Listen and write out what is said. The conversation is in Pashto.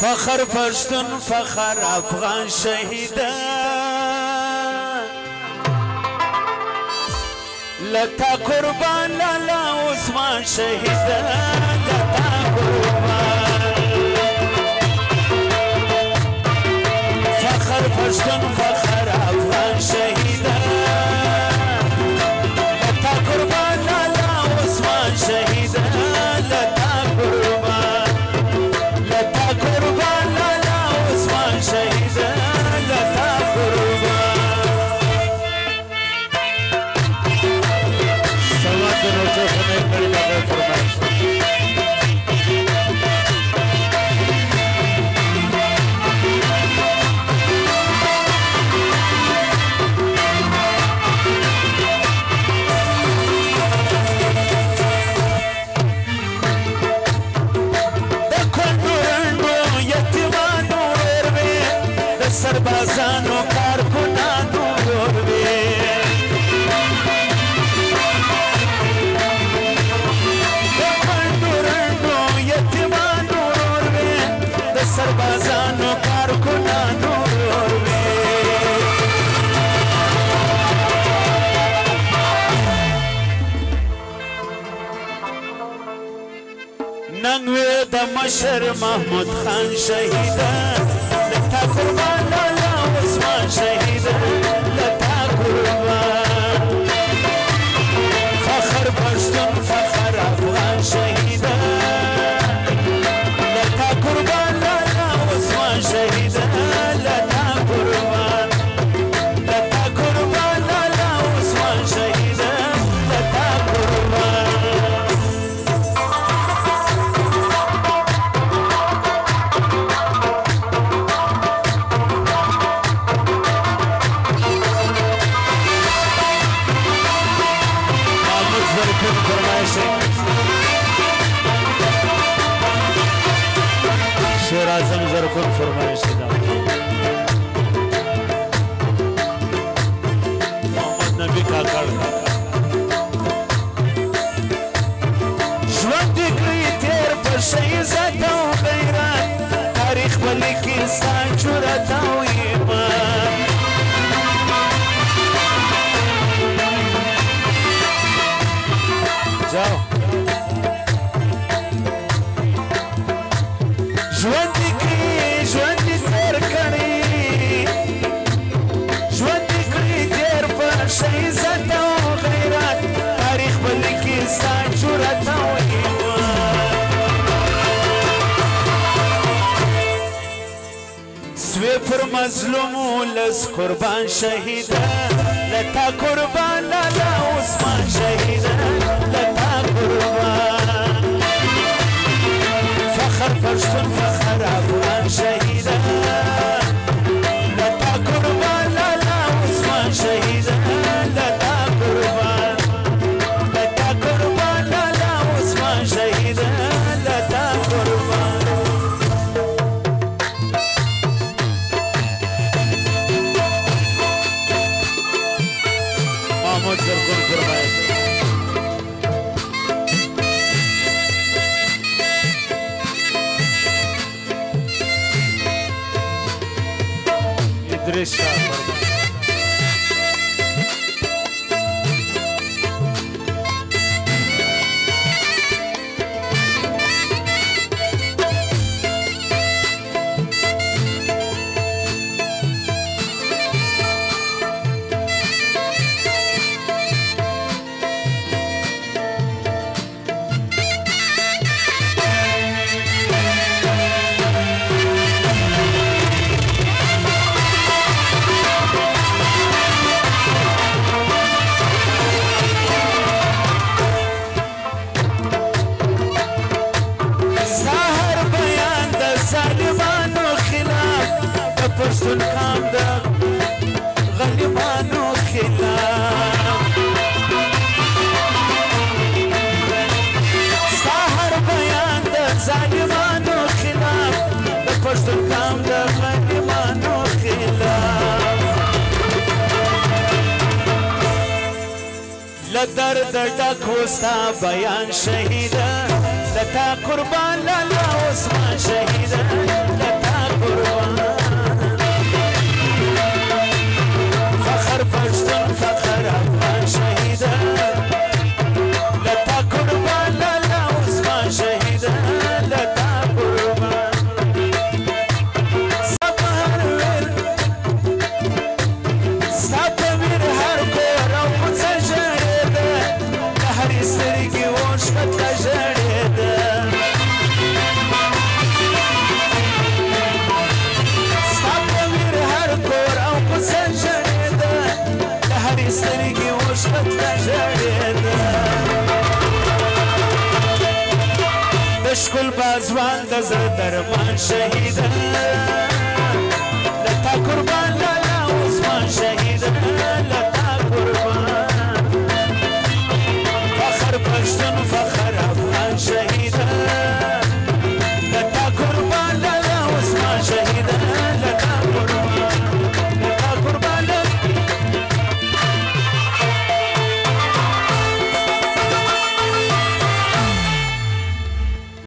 فخر پشتون فخر افغان شهیده لتا قربان لالا عثمان شهیده لتا قربان فخر پشتون فخر افغان شهیده لتا قربان لالا عثمان شهیده لتا قربان لتا قربان لالا عثمان شهیده لتا قربان سواد نوچو خونه کڑی لگے فرمائش सरबाजानो कारकुनानो रोरवे खंडुरनो यतिमानो रोरवे द सरबाजानो कारकुनानो रोरवे नंगवे द मशर महमूद खान शहीदा लता कुर्बान लाला उस्मान शहीदा लता कुर्बान फखर पश्तून फखर अफगान शहीदा लता कुर्बान लाला उस्मान शहीदा लता कुर्बान लाला उस्मान शहीदा लता कुर्बान शेर आजम जरकुन फरमाइश मोहम्मद नबी का कड़ ژوند کړی تیر په شي عزت او غیرت تاریخ ولیکي ستا جرأت او ایمان जाओ ژوند تیر کړی ژوند کړی تیر په شي عزت او غیرت تاریخ ولیکي ستا جرأت او ایمان سوی پر مظلوم ولس قربان شهیده لتا قربان لالا عثمان شهیده لتا قربان فخر پشتون فخر افغان شهیده لتا قربان لالا عثمان شهیده لتا قربان لالا عثمان شهیده لتا قربان محمود زرکون فرمائے ادریس شاہ فرمائے پشتون کام دا غلیمانو خلاف ستا هر بیان دا ظالمانو خلاف دا پشتون کام دا غلیمانو خلاف لدرد ډک وستا بیان شهیده لتا قربان لالا عثمان شهيدا لتا قربان فخر پشتون فخر افغان شهيدا لتا قربان لالا عثمان شهيدا لتا قربان سپهر سپهر هر کور او کوڅه ژړېده د هرې سترګې اوښ کتله ژړېده سپهر هر کور او کوڅه ژړېده د هرې سترګې اوښ کتله ژړېده د ښکل بازوان د زړه درمان شهیده لتا قربان